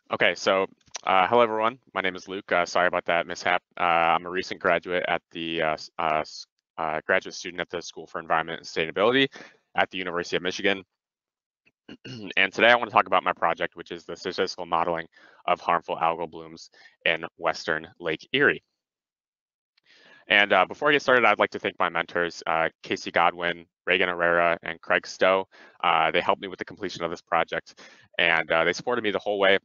Okay, so hello everyone. My name is Luke. Sorry about that mishap. I'm a recent graduate at the graduate student at the School for Environment and Sustainability at the University of Michigan. And today I want to talk about my project, which is the statistical modeling of harmful algal blooms in Western Lake Erie. And before I get started, I'd like to thank my mentors, Casey Godwin, Reagan Herrera, and Craig Stowe. They helped me with the completion of this project, and they supported me the whole way.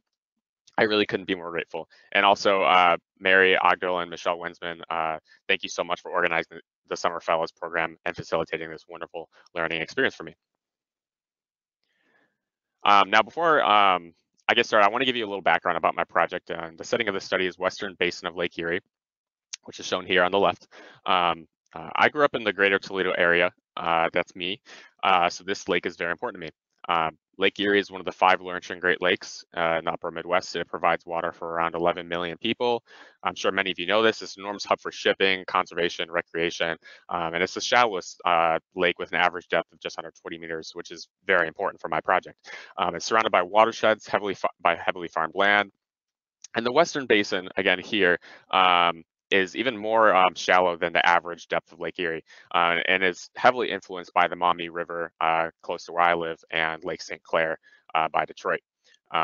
I really couldn't be more grateful. And also, Mary Ogdell and Michelle Winsman, thank you so much for organizing the Summer Fellows program and facilitating this wonderful learning experience for me. Now, before I get started, I want to give you a little background about my project. The setting of the study is Western Basin of Lake Erie, which is shown here on the left. I grew up in the greater Toledo area. That's me. So this lake is very important to me. Lake Erie is one of the 5 Laurentian Great Lakes in the upper Midwest. It provides water for around 11 million people. I'm sure many of you know this. It's an enormous hub for shipping, conservation, recreation, and it's the shallowest lake with an average depth of just under 20 meters, which is very important for my project. It's surrounded by watersheds, heavily farmed land. And the Western Basin, again here, is even more shallow than the average depth of Lake Erie, and is heavily influenced by the Maumee River close to where I live and Lake St. Clair by Detroit.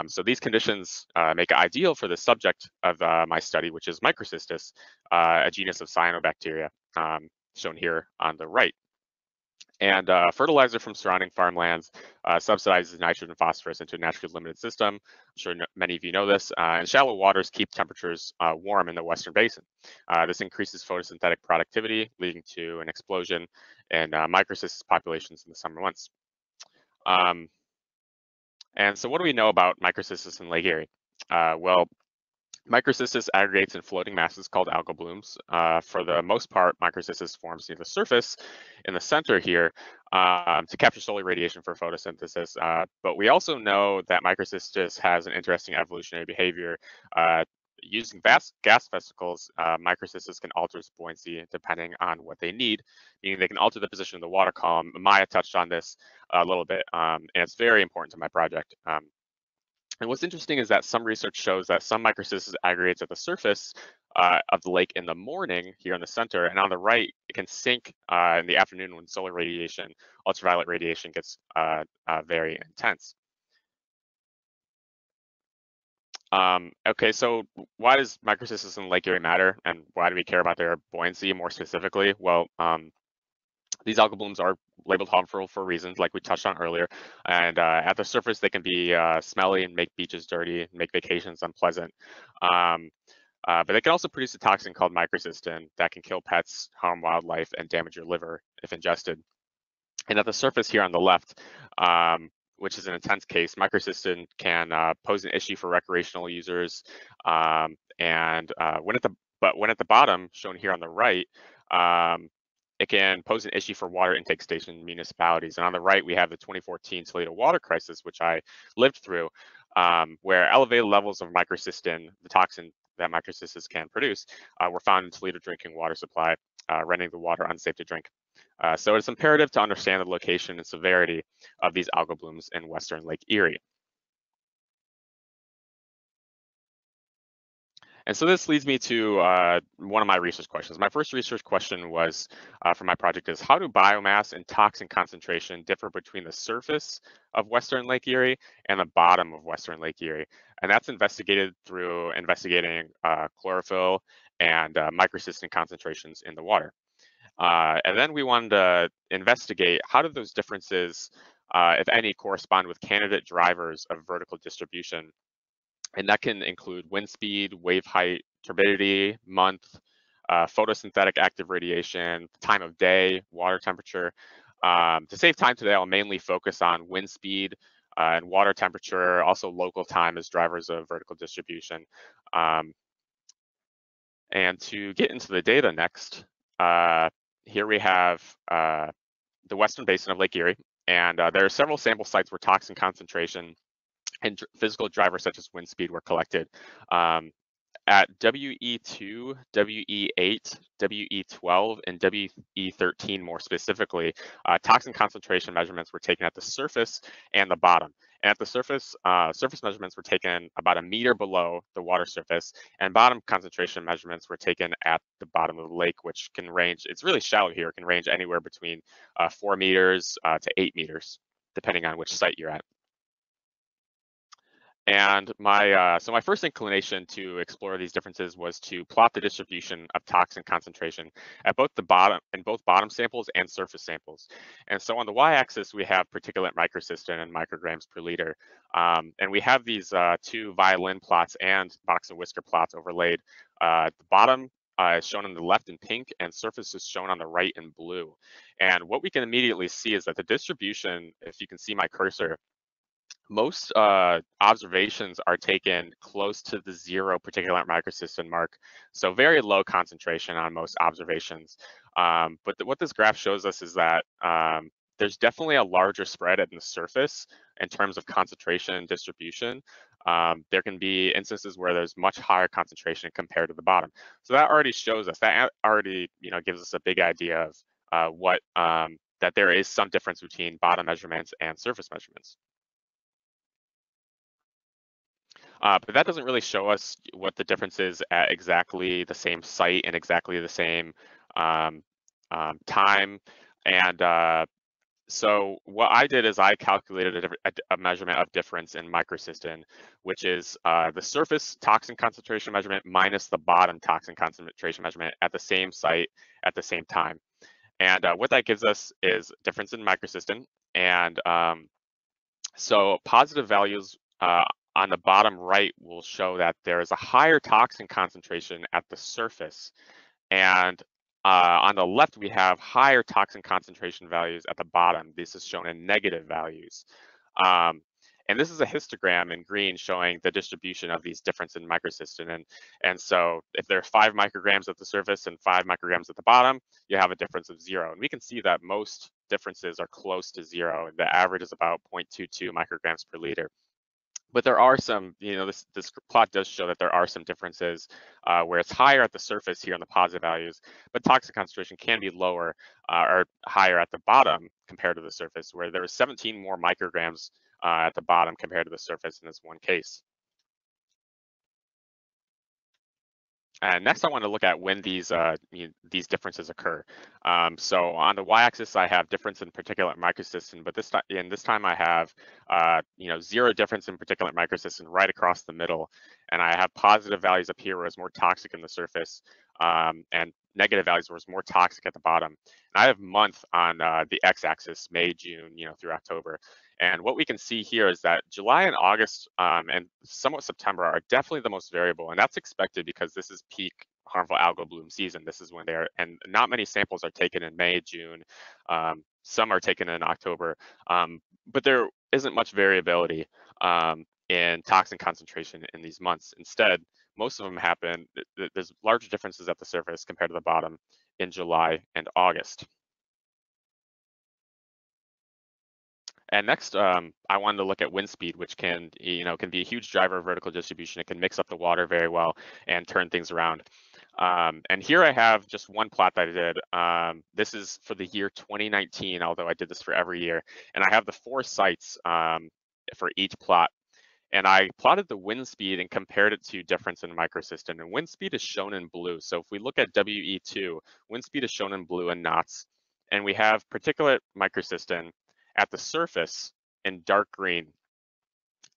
So these conditions make it ideal for the subject of my study, which is Microcystis, a genus of cyanobacteria, shown here on the right. And fertilizer from surrounding farmlands subsidizes nitrogen and phosphorus into a naturally limited system. I'm sure many of you know this. And shallow waters keep temperatures warm in the Western Basin. This increases photosynthetic productivity, leading to an explosion in microcystis populations in the summer months. Um, and so what do we know about microcystis in Lake Erie? Well, Microcystis aggregates in floating masses called algal blooms. For the most part, microcystis forms near the surface in the center here to capture solar radiation for photosynthesis. But we also know that microcystis has an interesting evolutionary behavior. Using gas vesicles, microcystis can alter its buoyancy depending on what they need, meaning they can alter the position of the water column. Maya touched on this a little bit, and it's very important to my project. And what's interesting is that some research shows that some microcystis aggregates at the surface of the lake in the morning here in the center, and on the right, it can sink in the afternoon when solar radiation, ultraviolet radiation gets very intense. Okay, so why does microcystis in Lake Erie matter, and why do we care about their buoyancy more specifically? Well, these algal blooms are labeled harmful for reasons like we touched on earlier. And at the surface, they can be smelly and make beaches dirty, make vacations unpleasant. Um, but they can also produce a toxin called microcystin that can kill pets, harm wildlife, and damage your liver if ingested. And at the surface here on the left, which is an intense case, microcystin can pose an issue for recreational users. And when at the bottom, shown here on the right, it can pose an issue for water intake station municipalities. And on the right, we have the 2014 Toledo water crisis, which I lived through, where elevated levels of microcystin, the toxin that microcystis can produce, were found in Toledo drinking water supply, rendering the water unsafe to drink. So it's imperative to understand the location and severity of these algal blooms in Western Lake Erie. And so this leads me to one of my research questions. My first research question was for my project is, how do biomass and toxin concentration differ between the surface of Western Lake Erie and the bottom of Western Lake Erie? And that's investigated through investigating chlorophyll and microcystin concentrations in the water. And then we wanted to investigate how do those differences, if any, correspond with candidate drivers of vertical distribution. And that can include wind speed, wave height, turbidity, month, photosynthetic active radiation, time of day, water temperature. To save time today, I'll mainly focus on wind speed and water temperature, also local time as drivers of vertical distribution. Um, and to get into the data next, here we have the Western Basin of Lake Erie, and there are several sample sites where toxin concentration and physical drivers such as wind speed were collected. At WE2, WE8, WE12, and WE13 more specifically, toxin concentration measurements were taken at the surface and the bottom. And at the surface, surface measurements were taken about a meter below the water surface, and bottom concentration measurements were taken at the bottom of the lake, which can range, it's really shallow here, it can range anywhere between 4 meters to 8 meters, depending on which site you're at. And so my first inclination to explore these differences was to plot the distribution of toxin concentration at both bottom samples and surface samples. And so on the y-axis, we have particulate microcystin in micrograms per liter. And we have these two violin plots and box and whisker plots overlaid. The bottom is shown on the left in pink, and surface is shown on the right in blue. And what we can immediately see is that the distribution, if you can see my cursor, most observations are taken close to the 0 particulate microcystin mark, so very low concentration on most observations. But what this graph shows us is that there's definitely a larger spread at the surface in terms of concentration and distribution. There can be instances where there's much higher concentration compared to the bottom. So that already shows us, that already gives us a big idea of that there is some difference between bottom measurements and surface measurements. But that doesn't really show us what the difference is at exactly the same site and exactly the same um, time. And so what I did is I calculated a measurement of difference in microcystin, which is the surface toxin concentration measurement minus the bottom toxin concentration measurement at the same site at the same time. And what that gives us is difference in microcystin. And so positive values on the bottom right will show that there is a higher toxin concentration at the surface. And on the left, we have higher toxin concentration values at the bottom. This is shown in negative values. And this is a histogram in green showing the distribution of these difference in microcystin. And so if there are 5 micrograms at the surface and 5 micrograms at the bottom, you have a difference of 0. And we can see that most differences are close to 0. The average is about 0.22 micrograms per liter. But there are some, this plot does show that there are some differences where it's higher at the surface here on the positive values, but toxic concentration can be lower or higher at the bottom compared to the surface, where there was 17 more micrograms at the bottom compared to the surface in this one case. And next, I want to look at when these differences occur. So on the y-axis, I have difference in particulate microcystin, but this time I have 0 difference in particulate microcystin right across the middle, and I have positive values up here where it's more toxic in the surface, and negative values where it's more toxic at the bottom. And I have month on the x-axis, May, June, through October. And what we can see here is that July and August and somewhat September are definitely the most variable. And that's expected because this is peak harmful algal bloom season. This is when and not many samples are taken in May, June. Some are taken in October, but there isn't much variability in toxin concentration in these months. Instead, most of them happen, there's larger differences at the surface compared to the bottom in July and August. And next, I wanted to look at wind speed, which can be a huge driver of vertical distribution. It can mix up the water very well and turn things around. And here I have just one plot that I did. This is for the year 2019, although I did this for every year. And I have the 4 sites for each plot. And I plotted the wind speed and compared it to difference in microcystin. And wind speed is shown in blue. So if we look at WE2, wind speed is shown in blue in knots. And we have particulate microcystin at the surface in dark green.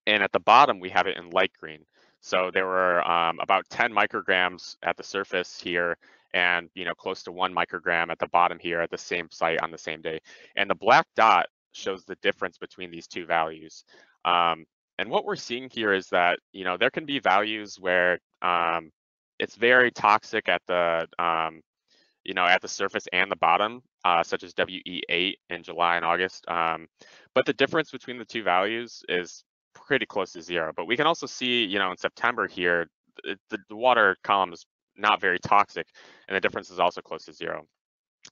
And at the bottom, we have it in light green. So there were about 10 micrograms at the surface here and close to 1 microgram at the bottom here at the same site on the same day. And the black dot shows the difference between these two values. And what we're seeing here is that there can be values where it's very toxic at the at the surface and the bottom, such as WE8 in July and August. But the difference between the two values is pretty close to 0. But we can also see, in September here, the water column is not very toxic, and the difference is also close to 0.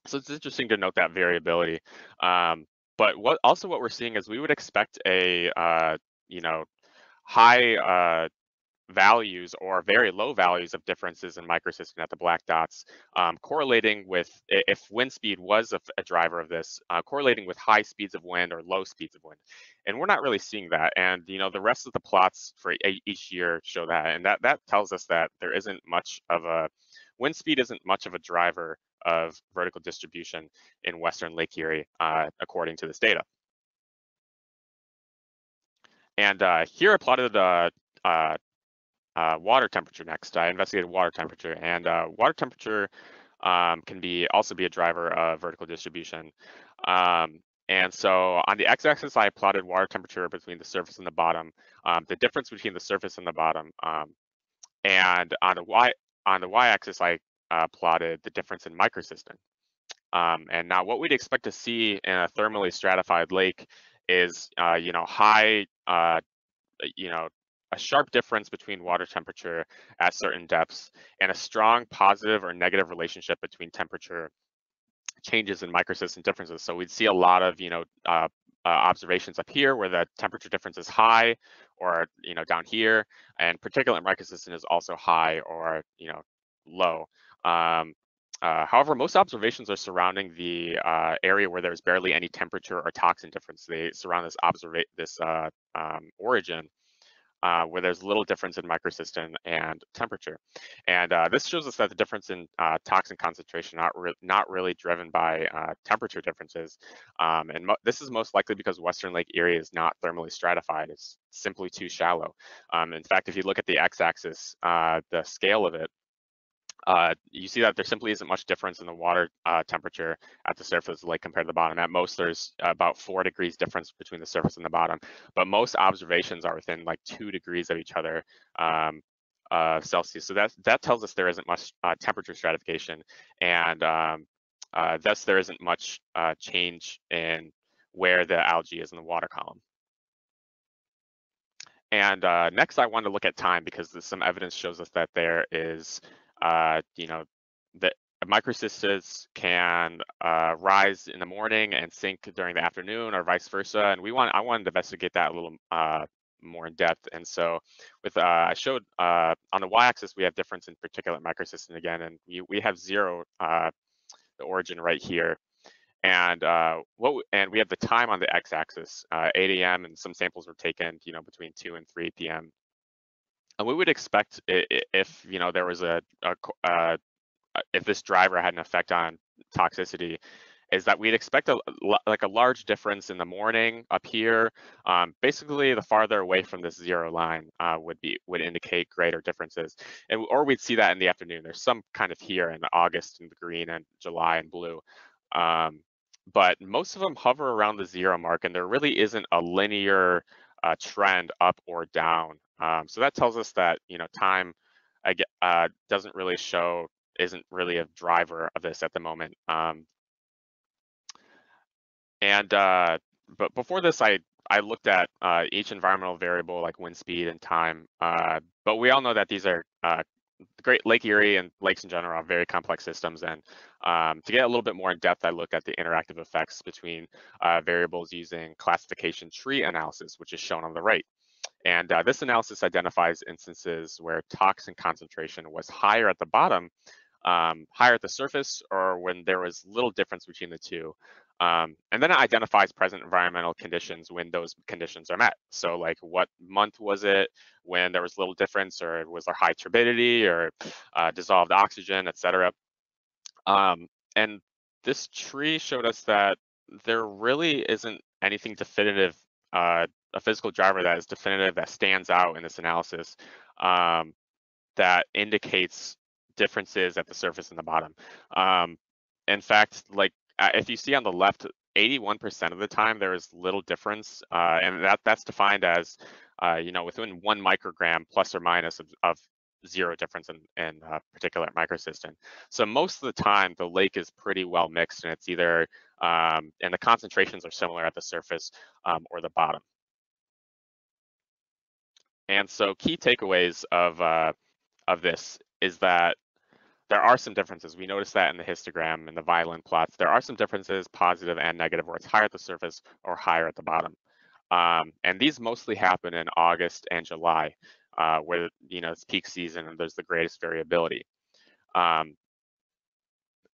So it's interesting to note that variability. But what we're seeing is we would expect a high values or very low values of differences in microsystem at the black dots, correlating with, if wind speed was a driver of this, correlating with high speeds of wind or low speeds of wind. And we're not really seeing that. And the rest of the plots for each year show that. And that tells us that there isn't much of a, wind speed isn't much of a driver of vertical distribution in Western Lake Erie, according to this data. And here I plotted water temperature next. I investigated water temperature, and water temperature can also be a driver of vertical distribution. And so on the x-axis, I plotted water temperature between the surface and the bottom, the difference between the surface and the bottom. And on the y-axis, I plotted the difference in microsystem. And now what we'd expect to see in a thermally stratified lake is, high, a sharp difference between water temperature at certain depths and a strong positive or negative relationship between temperature changes and microsystem differences. So we'd see a lot of, observations up here where the temperature difference is high, or, down here, and particulate microsystem is also high or, low. However, most observations are surrounding the area where there's barely any temperature or toxin difference. They surround this origin, where there's little difference in microsystem and temperature. And this shows us that the difference in toxin concentration not really driven by temperature differences. And this is most likely because Western Lake Erie is not thermally stratified. It's simply too shallow. In fact, if you look at the x-axis, the scale of it, you see that there simply isn't much difference in the water temperature at the surface of the lake compared to the bottom. At most, there's about 4 degrees difference between the surface and the bottom, but most observations are within like 2 degrees of each other Celsius. So that tells us there isn't much temperature stratification, and thus there isn't much change in where the algae is in the water column. And next, I want to look at time, because some evidence shows us that there is, that microcysts can rise in the morning and sink during the afternoon, or vice versa. And I wanted to investigate that a little more in depth. And so I showed on the y-axis, we have difference in particulate microcystin again, and we have 0, the origin right here. And we have the time on the x-axis, 8 a.m. and some samples were taken, between 2 and 3 p.m. And we would expect, if there was if this driver had an effect on toxicity, is that we'd expect a large difference in the morning up here. Basically, the farther away from this 0 line would indicate greater differences, or we'd see that in the afternoon. There's some kind of here in August in the green and July in blue. But most of them hover around the 0 mark, and there really isn't a linear trend up or down. So that tells us that time doesn't really isn't really a driver of this at the moment. But before this, I looked at each environmental variable like wind speed and time. But we all know that these are Great Lake Erie and lakes in general are very complex systems, and to get a little bit more in depth, I looked at the interactive effects between variables using classification tree analysis, which is shown on the right. And this analysis identifies instances where toxin concentration was higher at the bottom, higher at the surface, or when there was little difference between the two. And then it identifies present environmental conditions when those conditions are met. So like, what month was it when there was little difference, or was there high turbidity, or dissolved oxygen, et cetera. And this tree showed us that there really isn't anything definitive, a physical driver that is definitive, that stands out in this analysis, that indicates differences at the surface and the bottom. In fact, like, if you see on the left, 81% of the time there is little difference, and that's defined as within 1 microgram plus or minus of 0 difference in particulate microcystin. So most of the time the lake is pretty well mixed, and it's either and the concentrations are similar at the surface or the bottom. And so key takeaways of this is that there are some differences. We noticed that in the histogram and the violin plots. There are some differences, positive and negative, where it's higher at the surface or higher at the bottom. And these mostly happen in August and July. where it's peak season and there's the greatest variability.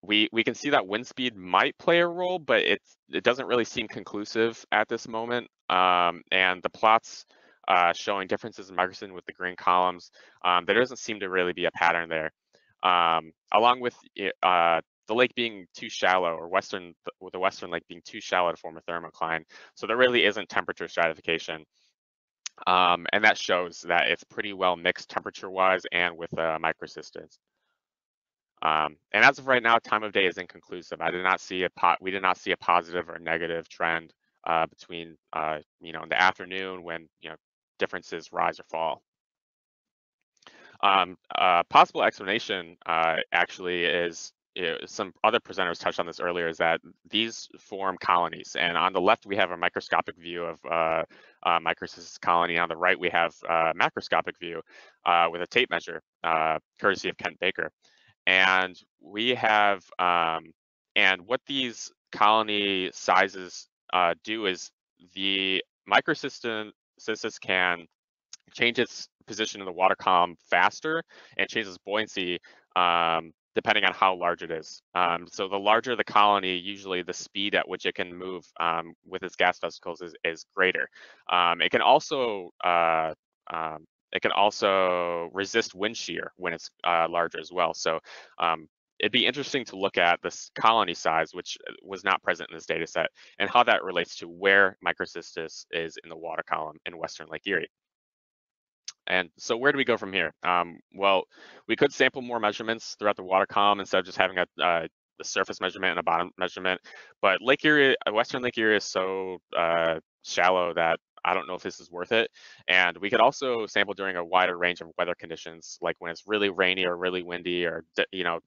We can see that wind speed might play a role, but it doesn't really seem conclusive at this moment. And the plots showing differences in microcystin with the green columns, there doesn't seem to really be a pattern there. Along with the lake being too shallow, or the western lake being too shallow to form a thermocline, so there really isn't temperature stratification. And that shows that it's pretty well mixed temperature-wise and with microcystins. And as of right now, time of day is inconclusive. We did not see a positive or negative trend between in the afternoon when differences rise or fall. Possible explanation actually is, some other presenters touched on this earlier, is that these form colonies. And on the left, we have a microscopic view of microcystis colony. On the right, we have a macroscopic view with a tape measure, courtesy of Kent Baker. And we have, and what these colony sizes do is the microcystis can change its position in the water column faster and change its buoyancy depending on how large it is. So the larger the colony, usually the speed at which it can move with its gas vesicles is greater. It can also resist wind shear when it's larger as well. So it'd be interesting to look at this colony size, which was not present in this data set, and how that relates to where microcystis is in the water column in Western Lake Erie. And so where do we go from here? Well, we could sample more measurements throughout the water column instead of just having the surface measurement and a bottom measurement. But Lake Erie, Western Lake Erie is so shallow that I don't know if this is worth it. And we could also sample during a wider range of weather conditions, like when it's really rainy or really windy, or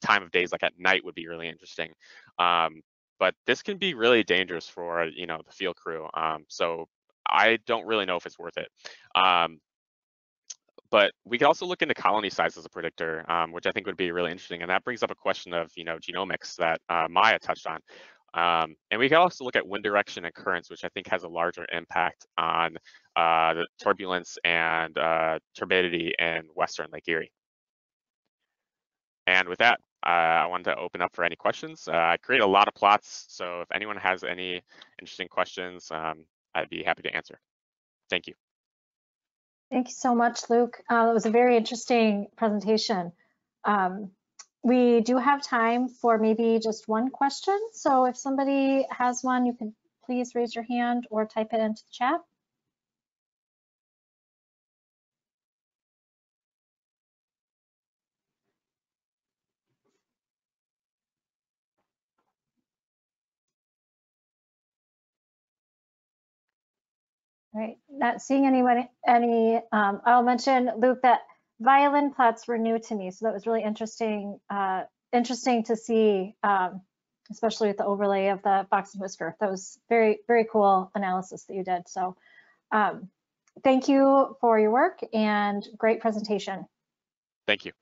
time of days like at night would be really interesting. But this can be really dangerous for the field crew. So I don't really know if it's worth it. But we could also look into colony size as a predictor, which I think would be really interesting. And that brings up a question of genomics that Maya touched on. And we can also look at wind direction and currents, which I think has a larger impact on the turbulence and turbidity in Western Lake Erie. And with that, I wanted to open up for any questions. I created a lot of plots, so if anyone has any interesting questions, I'd be happy to answer. Thank you. Thank you so much, Luke. It was a very interesting presentation. We do have time for maybe just one question. So if somebody has one, you can please raise your hand or type it into the chat. All right, not seeing anyone, I'll mention, Luke, that violin plots were new to me, so that was really interesting to see, especially with the overlay of the box and whisker. That was very, very cool analysis that you did. So thank you for your work and great presentation. Thank you.